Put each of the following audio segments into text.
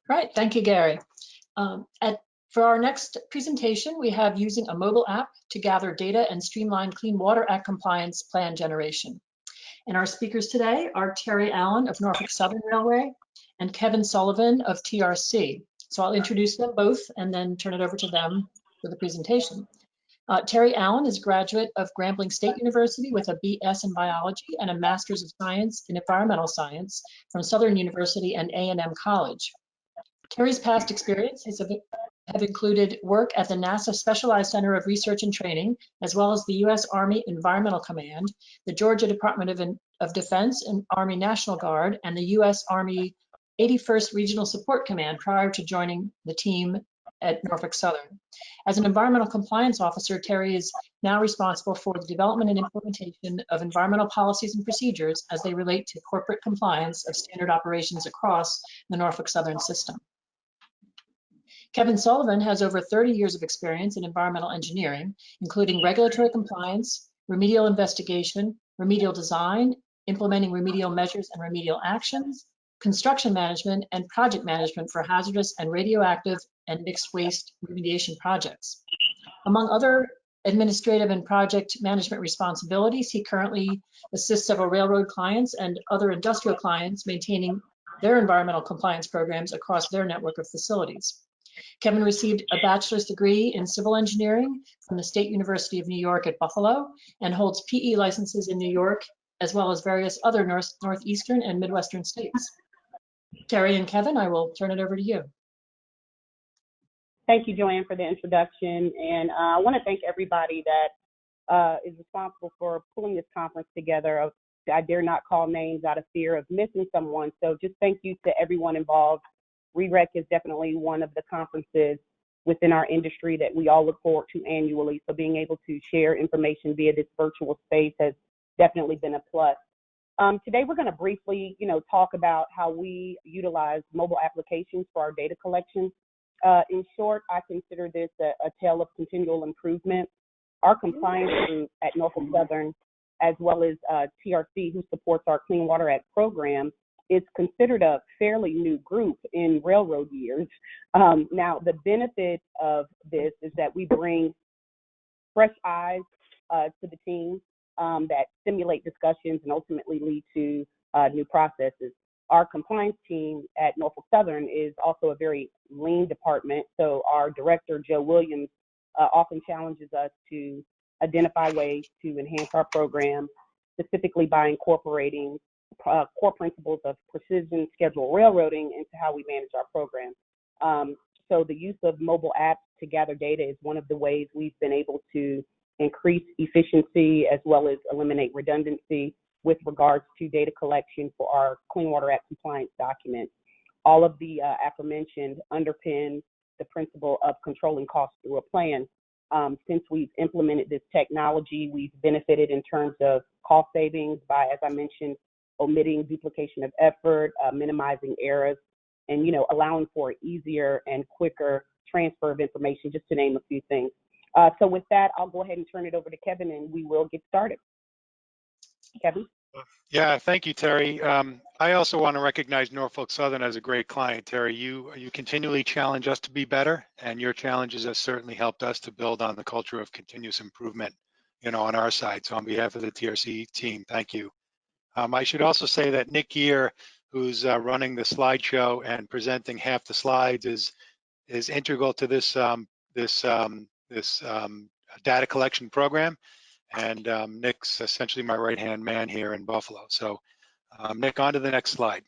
Right, thank you, Gary. For our next presentation, we have using a mobile app to gather data and streamline Clean Water Act compliance plan generation. And our speakers today are Terri Allen of Norfolk Southern Railway and Kevin Sullivan of TRC. So I'll introduce them both and then turn it over to them for the presentation. Terri Allen is a graduate of Grambling State University with a BS in biology and a Master's of Science in Environmental Science from Southern University and A&M College. Terri's past experiences have included work at the NASA Specialized Center of Research and Training, as well as the U.S. Army Environmental Command, the Georgia Department of Defense and Army National Guard, and the U.S. Army 81st Regional Support Command prior to joining the team at Norfolk Southern. As an environmental compliance officer, Terri is now responsible for the development and implementation of environmental policies and procedures as they relate to corporate compliance of standard operations across the Norfolk Southern system. Kevin Sullivan has over 30 years of experience in environmental engineering, including regulatory compliance, remedial investigation, remedial design, implementing remedial measures and remedial actions, construction management, and project management for hazardous and radioactive and mixed waste remediation projects. Among other administrative and project management responsibilities, he currently assists several railroad clients and other industrial clients maintaining their environmental compliance programs across their network of facilities. Kevin received a bachelor's degree in civil engineering from the State University of New York at Buffalo and holds PE licenses in New York, as well as various other northeastern and Midwestern states. Terri and Kevin, I will turn it over to you. Thank you, Joanne, for the introduction. And I want to thank everybody that is responsible for pulling this conference together. I dare not call names out of fear of missing someone. So just thank you to everyone involved. REREC is definitely one of the conferences within our industry that we all look forward to annually. So being able to share information via this virtual space has definitely been a plus. Today, we're going to briefly, talk about how we utilize mobile applications for our data collection. In short, I consider this a tale of continual improvement. Our compliance group at Norfolk Southern, as well as TRC, who supports our Clean Water Act program, is considered a fairly new group in railroad years. Now, the benefit of this is that we bring fresh eyes to the team that stimulate discussions and ultimately lead to new processes. Our compliance team at Norfolk Southern is also a very lean department, so our director, Joe Williams, often challenges us to identify ways to enhance our program, specifically by incorporating core principles of precision schedule railroading into how we manage our program. So the use of mobile apps to gather data is one of the ways we've been able to increase efficiency as well as eliminate redundancy with regards to data collection for our Clean Water Act compliance documents. All of the aforementioned underpin the principle of controlling costs through a plan. Since we've implemented this technology, we've benefited in terms of cost savings by, as I mentioned, omitting duplication of effort, minimizing errors, and allowing for easier and quicker transfer of information, just to name a few things. So with that, I'll go ahead and turn it over to Kevin, and we will get started. Kevin? Yeah, thank you, Terri. I also want to recognize Norfolk Southern as a great client. Terri, you continually challenge us to be better, and your challenges have certainly helped us to build on the culture of continuous improvement, on our side. So on behalf of the TRC team, thank you. I should also say that Nick Gier, who's running the slideshow and presenting half the slides, is integral to this data collection program. And Nick's essentially my right-hand man here in Buffalo. So Nick, on to the next slide.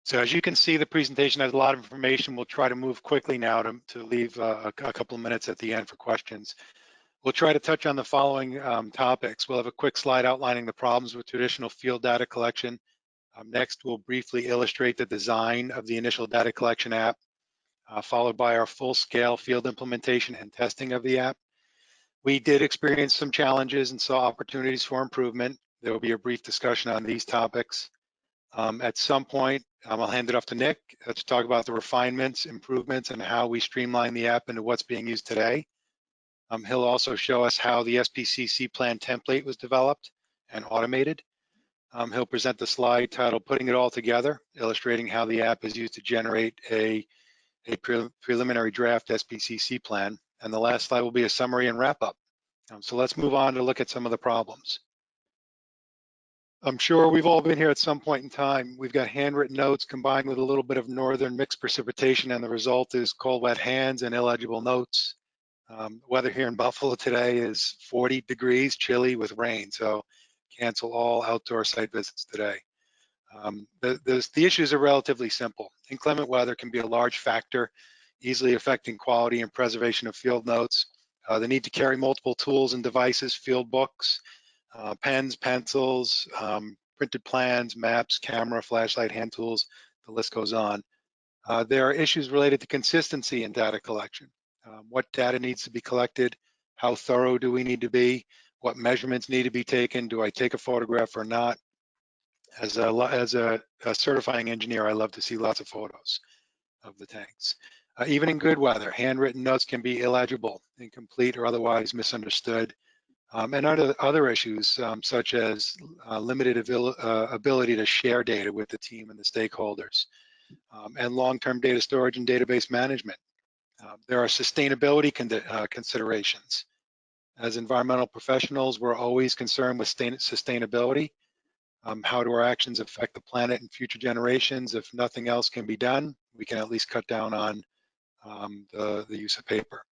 So as you can see, the presentation has a lot of information. We'll try to move quickly now to leave a couple of minutes at the end for questions. We'll try to touch on the following topics. We'll have a quick slide outlining the problems with traditional field data collection. Next, we'll briefly illustrate the design of the initial data collection app, followed by our full-scale field implementation and testing of the app. We did experience some challenges and saw opportunities for improvement. There will be a brief discussion on these topics. At some point, I'll hand it off to Nick to talk about the refinements, improvements, and how we streamline the app into what's being used today. He'll also show us how the SPCC plan template was developed and automated. He'll present the slide titled "Putting It All Together," illustrating how the app is used to generate a preliminary draft SPCC plan. And the last slide will be a summary and wrap up. So let's move on to look at some of the problems. I'm sure we've all been here at some point in time. We've got handwritten notes combined with a little bit of northern mixed precipitation, and the result is cold, wet hands and illegible notes. Weather here in Buffalo today is 40 degrees, chilly with rain, so cancel all outdoor site visits today. The issues are relatively simple. Inclement weather can be a large factor, easily affecting quality and preservation of field notes. The need to carry multiple tools and devices, field books, pens, pencils, printed plans, maps, camera, flashlight, hand tools, the list goes on. There are issues related to consistency in data collection. What data needs to be collected? How thorough do we need to be? What measurements need to be taken? Do I take a photograph or not? As a certifying engineer, I love to see lots of photos of the tanks. Even in good weather, handwritten notes can be illegible, incomplete, or otherwise misunderstood. And other issues such as limited ability to share data with the team and the stakeholders, and long-term data storage and database management. There are sustainability considerations. As environmental professionals, we're always concerned with sustainability. How do our actions affect the planet and future generations? If nothing else can be done, we can at least cut down on the use of paper.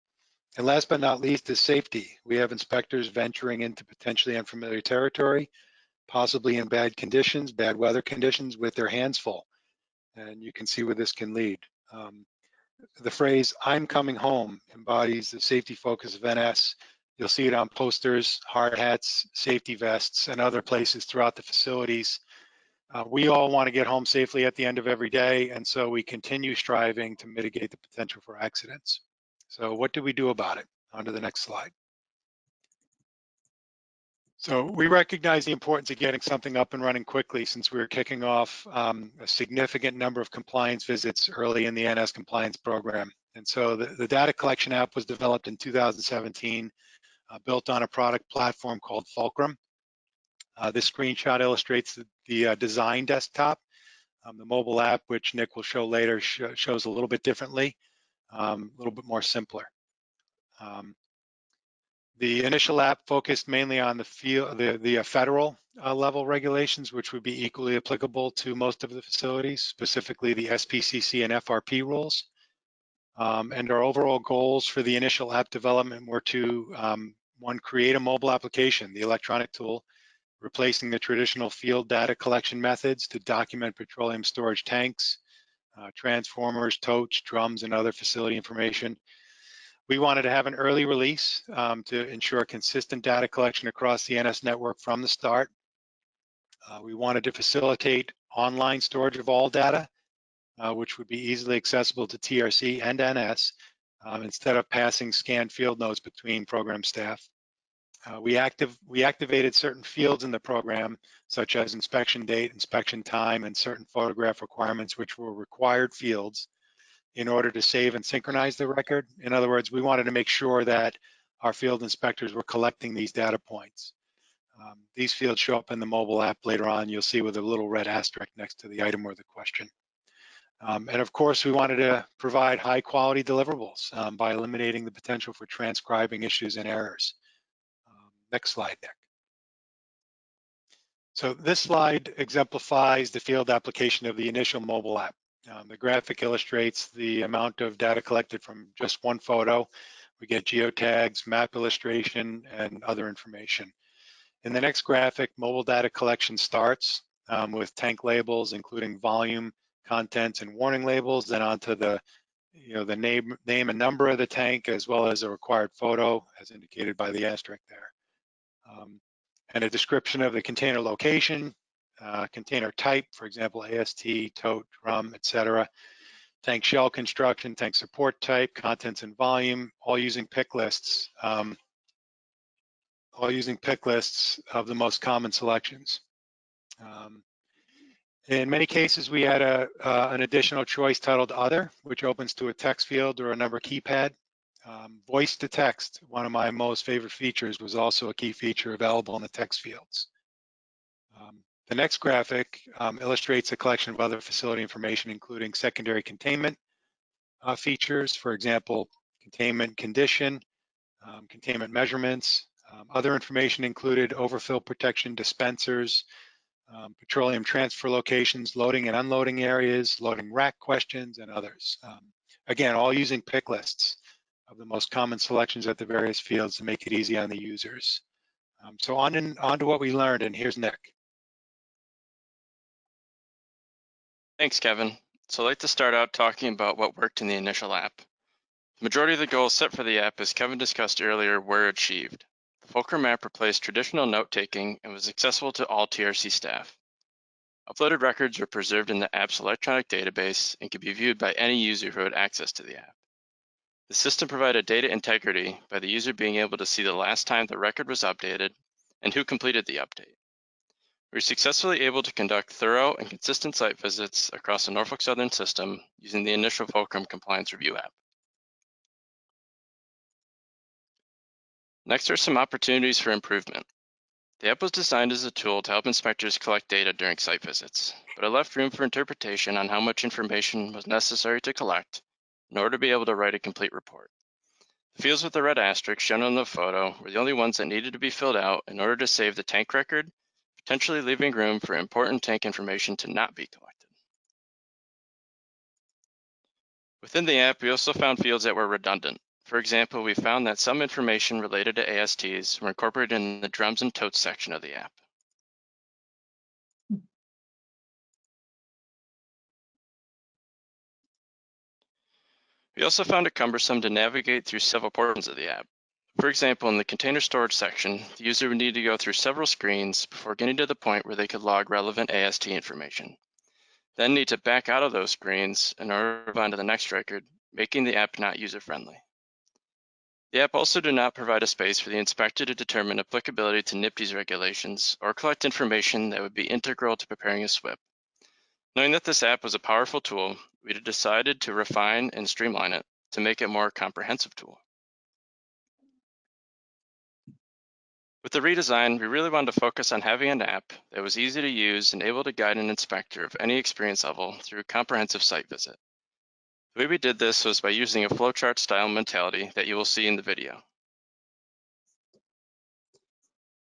And last but not least is safety. We have inspectors venturing into potentially unfamiliar territory, possibly in bad conditions, bad weather conditions, with their hands full. And you can see where this can lead. The phrase, "I'm coming home," embodies the safety focus of NS. You'll see it on posters, hard hats, safety vests, and other places throughout the facilities. We all want to get home safely at the end of every day, and so we continue striving to mitigate the potential for accidents. So what do we do about it? On to the next slide. So we recognize the importance of getting something up and running quickly, since we were kicking off a significant number of compliance visits early in the NS compliance program. And so the data collection app was developed in 2017, built on a product platform called Fulcrum. This screenshot illustrates the design desktop. The mobile app, which Nick will show later, shows a little bit differently, a little bit more simpler. The initial app focused mainly on the federal level regulations, which would be equally applicable to most of the facilities, specifically the SPCC and FRP rules. And our overall goals for the initial app development were to, one, create a mobile application, the electronic tool, replacing the traditional field data collection methods to document petroleum storage tanks, transformers, totes, drums, and other facility information. We wanted to have an early release to ensure consistent data collection across the NS network from the start. We wanted to facilitate online storage of all data, which would be easily accessible to TRC and NS, instead of passing scanned field notes between program staff. We activated certain fields in the program, such as inspection date, inspection time, and certain photograph requirements, which were required fields in order to save and synchronize the record. In other words, we wanted to make sure that our field inspectors were collecting these data points. These fields show up in the mobile app later on. You'll see with a little red asterisk next to the item or the question. And of course, we wanted to provide high quality deliverables by eliminating the potential for transcribing issues and errors. Next slide, Nick. So this slide exemplifies the field application of the initial mobile app. The graphic illustrates the amount of data collected from just one photo. We get geotags, map illustration, and other information. In the next graphic, mobile data collection starts with tank labels, including volume, contents, and warning labels, then onto the name and number of the tank, as well as a required photo, as indicated by the asterisk there. And a description of the container location, container type, for example, AST, tote, drum, etc. Tank shell construction, tank support type, contents and volume, all using pick lists. All using pick lists of the most common selections. In many cases, we had an additional choice titled Other, which opens to a text field or a number keypad. Voice to text, one of my most favorite features, was also a key feature available in the text fields. The next graphic illustrates a collection of other facility information, including secondary containment features, for example, containment condition, containment measurements. Other information included overfill protection dispensers, petroleum transfer locations, loading and unloading areas, loading rack questions, and others. Again, all using pick lists of the most common selections at the various fields to make it easy on the users. So on to what we learned, and here's Nick. Thanks, Kevin. So I'd like to start out talking about what worked in the initial app. The majority of the goals set for the app, as Kevin discussed earlier, were achieved. The Fulcrum app replaced traditional note-taking and was accessible to all TRC staff. Uploaded records were preserved in the app's electronic database and could be viewed by any user who had access to the app. The system provided data integrity by the user being able to see the last time the record was updated and who completed the update. We were successfully able to conduct thorough and consistent site visits across the Norfolk Southern System using the initial Fulcrum Compliance Review app. Next are some opportunities for improvement. The app was designed as a tool to help inspectors collect data during site visits, but it left room for interpretation on how much information was necessary to collect in order to be able to write a complete report. The fields with the red asterisk shown on the photo were the only ones that needed to be filled out in order to save the tank record, potentially leaving room for important tank information to not be collected. Within the app, we also found fields that were redundant. For example, we found that some information related to ASTs were incorporated in the drums and totes section of the app. We also found it cumbersome to navigate through several portions of the app. For example, in the container storage section, the user would need to go through several screens before getting to the point where they could log relevant AST information. Then need to back out of those screens in order to move on to the next record, making the app not user-friendly. The app also did not provide a space for the inspector to determine applicability to NPDES regulations or collect information that would be integral to preparing a SWP. Knowing that this app was a powerful tool, we decided to refine and streamline it to make it a more comprehensive tool. With the redesign, we really wanted to focus on having an app that was easy to use and able to guide an inspector of any experience level through a comprehensive site visit. The way we did this was by using a flowchart style mentality that you will see in the video.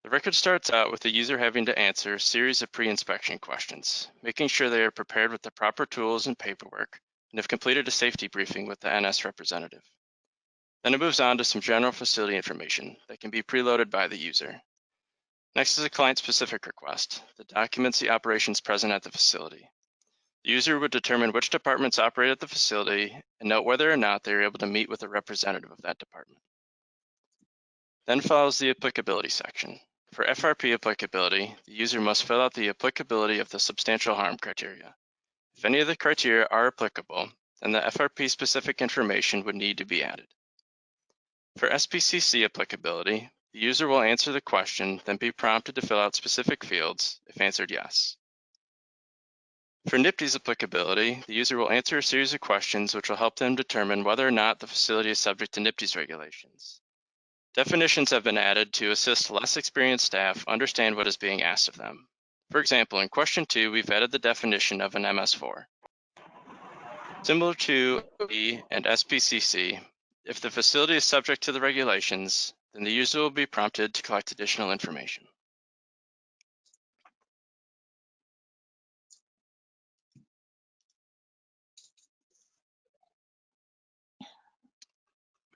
The record starts out with the user having to answer a series of pre-inspection questions, making sure they are prepared with the proper tools and paperwork and have completed a safety briefing with the NS representative. Then it moves on to some general facility information that can be preloaded by the user. Next is a client-specific request that documents the operations present at the facility. The user would determine which departments operate at the facility and note whether or not they are able to meet with a representative of that department. Then follows the applicability section. For FRP applicability, the user must fill out the applicability of the substantial harm criteria. If any of the criteria are applicable, then the FRP-specific information would need to be added. For SPCC applicability, the user will answer the question, then be prompted to fill out specific fields if answered yes. For NPDES applicability, the user will answer a series of questions which will help them determine whether or not the facility is subject to NPDES regulations. Definitions have been added to assist less experienced staff understand what is being asked of them. For example, in question 2, we've added the definition of an MS4. Similar to E and SPCC, if the facility is subject to the regulations, then the user will be prompted to collect additional information.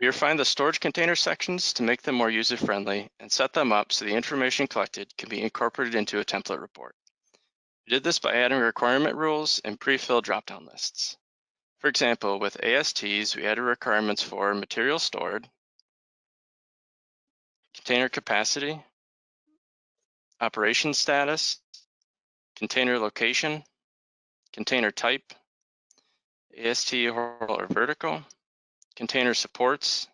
We refined the storage container sections to make them more user-friendly and set them up so the information collected can be incorporated into a template report. We did this by adding requirement rules and pre-filled drop-down lists. For example, with ASTs, we added requirements for material stored, container capacity, operation status, container location, container type, AST horizontal or vertical, container supports,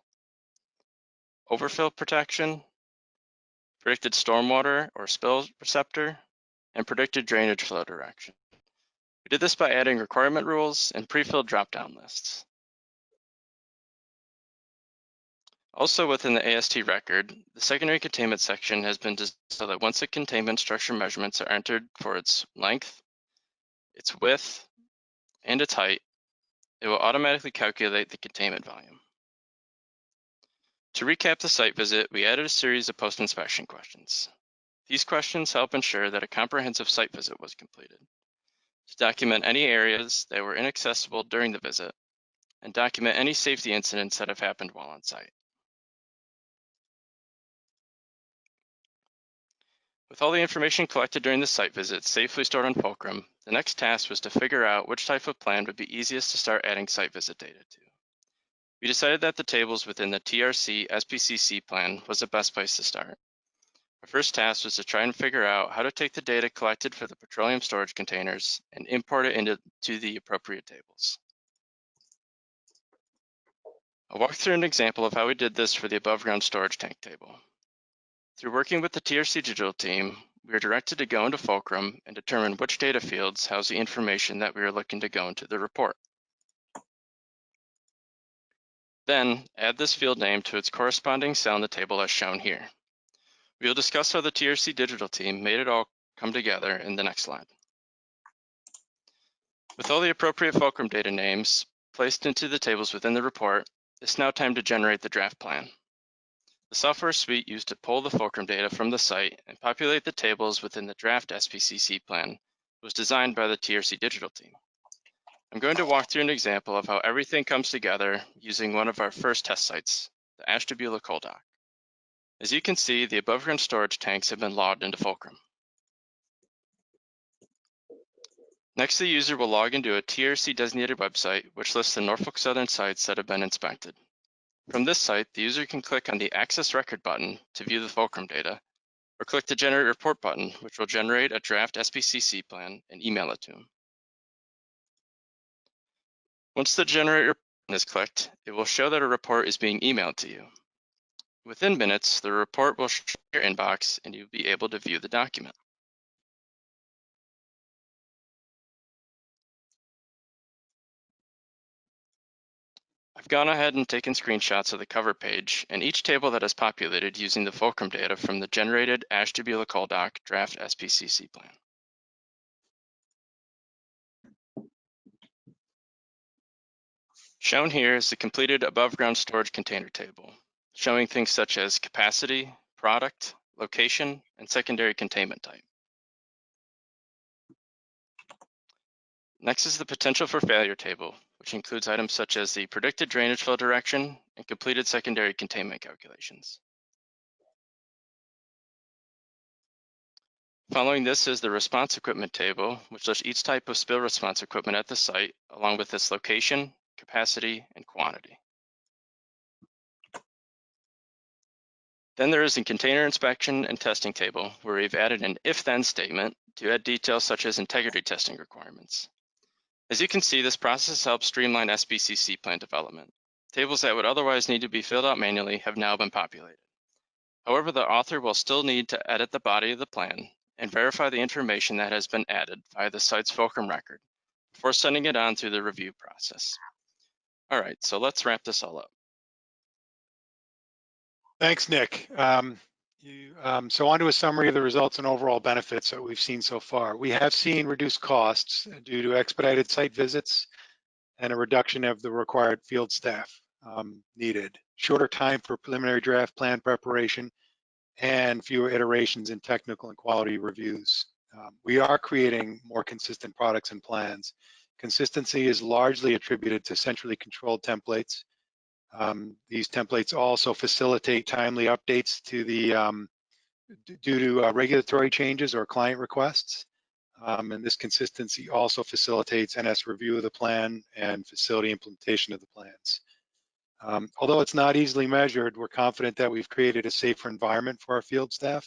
overfill protection, predicted stormwater or spill receptor, and predicted drainage flow direction. We did this by adding requirement rules and pre-filled drop-down lists. Also within the AST record, the secondary containment section has been designed so that once the containment structure measurements are entered for its length, its width, and its height, it will automatically calculate the containment volume. To recap the site visit, we added a series of post-inspection questions. These questions help ensure that a comprehensive site visit was completed, to document any areas that were inaccessible during the visit, and document any safety incidents that have happened while on site. With all the information collected during the site visit safely stored on Fulcrum, the next task was to figure out which type of plan would be easiest to start adding site visit data to. We decided that the tables within the TRC SPCC plan was the best place to start. Our first task was to try and figure out how to take the data collected for the petroleum storage containers and import it into the appropriate tables. I'll walk through an example of how we did this for the above ground storage tank table. Through working with the TRC digital team, we are directed to go into Fulcrum and determine which data fields house the information that we are looking to go into the report. Then, add this field name to its corresponding cell in the table as shown here. We will discuss how the TRC digital team made it all come together in the next slide. With all the appropriate Fulcrum data names placed into the tables within the report, it's now time to generate the draft plan. The software suite used to pull the Fulcrum data from the site and populate the tables within the draft SPCC plan was designed by the TRC digital team. I'm going to walk through an example of how everything comes together using one of our first test sites, the Ashtabula coal dock. As you can see, the above ground storage tanks have been logged into Fulcrum. Next, the user will log into a TRC designated website, which lists the Norfolk Southern sites that have been inspected. From this site, the user can click on the Access Record button to view the Fulcrum data, or click the Generate Report button, which will generate a draft SPCC plan and email it to him. Once the Generate Report button is clicked, it will show that a report is being emailed to you. Within minutes, the report will show your inbox and you'll be able to view the document. I've gone ahead and taken screenshots of the cover page and each table that is populated using the Fulcrum data from the generated Ashtabula coal dock draft SPCC plan. Shown here is the completed above ground storage container table, showing things such as capacity, product, location, and secondary containment type. Next is the potential for failure table, which includes items such as the predicted drainage flow direction and completed secondary containment calculations. Following this is the response equipment table, which lists each type of spill response equipment at the site, along with its location, capacity, and quantity. Then there is a container inspection and testing table, where we've added an if-then statement to add details such as integrity testing requirements. As you can see, this process helps streamline SPCC plan development. Tables that would otherwise need to be filled out manually have now been populated. However, the author will still need to edit the body of the plan and verify the information that has been added via the site's Fulcrum record before sending it on through the review process. All right, so let's wrap this all up. Thanks, Nick. So on to a summary of the results and overall benefits that we've seen so far. We have seen reduced costs due to expedited site visits and a reduction of the required field staff needed, shorter time for preliminary draft plan preparation, and fewer iterations in technical and quality reviews. We are creating more consistent products and plans. Consistency is largely attributed to centrally controlled templates. These templates also facilitate timely updates to the due to regulatory changes or client requests. And this consistency also facilitates NS review of the plan and facility implementation of the plans. Although it's not easily measured, we're confident that we've created a safer environment for our field staff.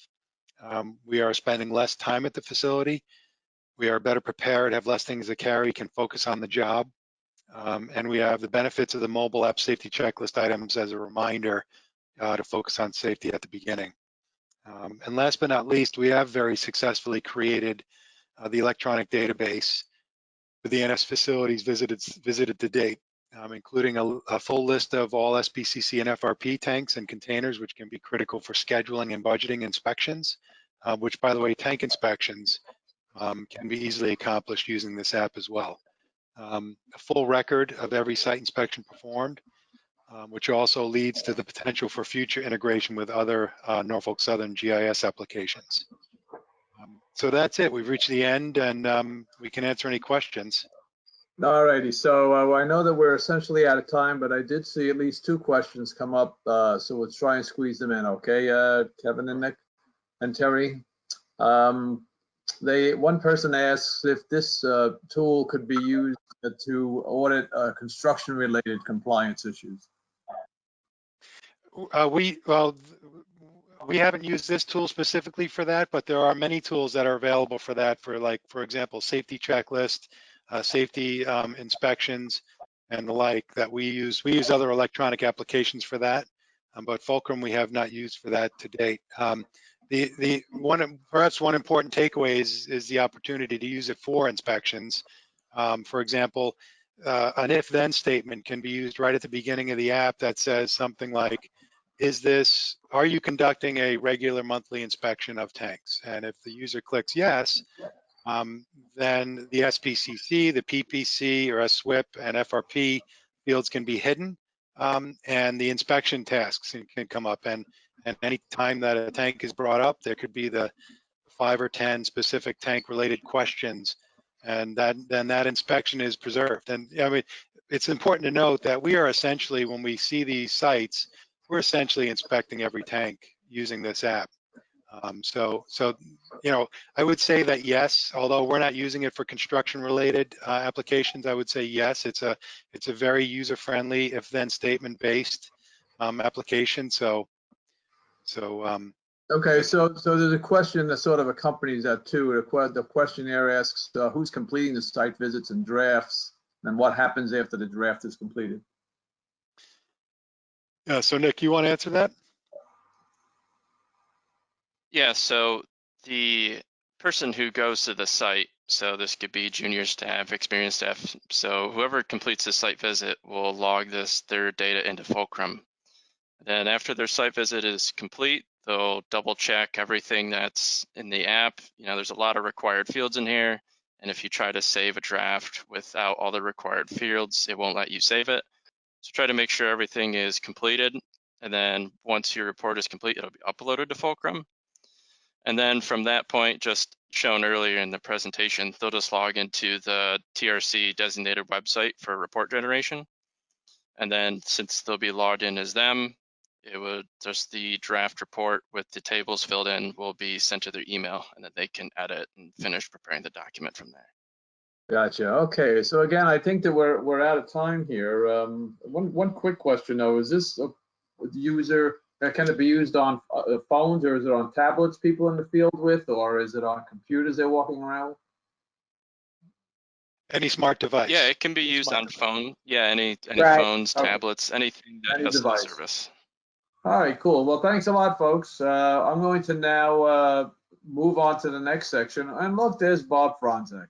We are spending less time at the facility. We are better prepared, have less things to carry, can focus on the job. And we have the benefits of the mobile app safety checklist items as a reminder to focus on safety at the beginning. And last but not least, we have very successfully created the electronic database for the NS facilities visited to date. including a full list of all SPCC and FRP tanks and containers, which can be critical for scheduling and budgeting inspections, which, by the way, tank inspections can be easily accomplished using this app as well. A full record of every site inspection performed, which also leads to the potential for future integration with other Norfolk Southern GIS applications. So that's it. We've reached the end, and we can answer any questions. All righty. So I know that we're essentially out of time, but I did see at least 2 questions come up. So let's try and squeeze them in. Okay, Kevin and Nick and Terry. One person asks if this tool could be used to audit construction-related compliance issues. We haven't used this tool specifically for that, but there are many tools that are available for that, for, like, for example, safety checklist, safety inspections, and the like that we use. We use other electronic applications for that, but Fulcrum we have not used for that to date. Perhaps one important takeaway is the opportunity to use it for inspections. For example, an if-then statement can be used right at the beginning of the app that says something like, are you conducting a regular monthly inspection of tanks? And if the user clicks yes, then the SPCC, the PPC, or SWIP and FRP fields can be hidden, and the inspection tasks can come up. And any time that a tank is brought up, there could be the 5 or 10 specific tank-related questions, and then that inspection is preserved. And I mean, it's important to note that we are essentially, when we see these sites, we're essentially inspecting every tank using this app. So you know, I would say that yes, although we're not using it for construction-related applications, I would say yes, it's a very user-friendly if-then statement-based application. Okay, so there's a question that sort of accompanies that too. The questionnaire asks who's completing the site visits and drafts, and what happens after the draft is completed. Yeah, so Nick, you want to answer that? Yeah, so the person who goes to the site, so this could be junior staff, experienced staff, so whoever completes the site visit will log their data into Fulcrum. Then after their site visit is complete, they'll double check everything that's in the app. You know, there's a lot of required fields in here, and if you try to save a draft without all the required fields, it won't let you save it. So try to make sure everything is completed, and then once your report is complete, it'll be uploaded to Fulcrum. And then from that point, just shown earlier in the presentation, they'll just log into the TRC designated website for report generation. And then since they'll be logged in as them, it would just the draft report with the tables filled in will be sent to their email, and then they can edit and finish preparing the document from there. Gotcha. Okay, so again, I think that we're out of time here. One quick question though: is this a user? Can it be used on phones, or is it on tablets people in the field with, or is it on computers they're walking around with? Any smart device. Yeah, it can be used on phone. Yeah, any Right. Phones, tablets, anything that has the service. All right, cool. Well, thanks a lot, folks. I'm going to now move on to the next section. And look, there's Bob Franzek.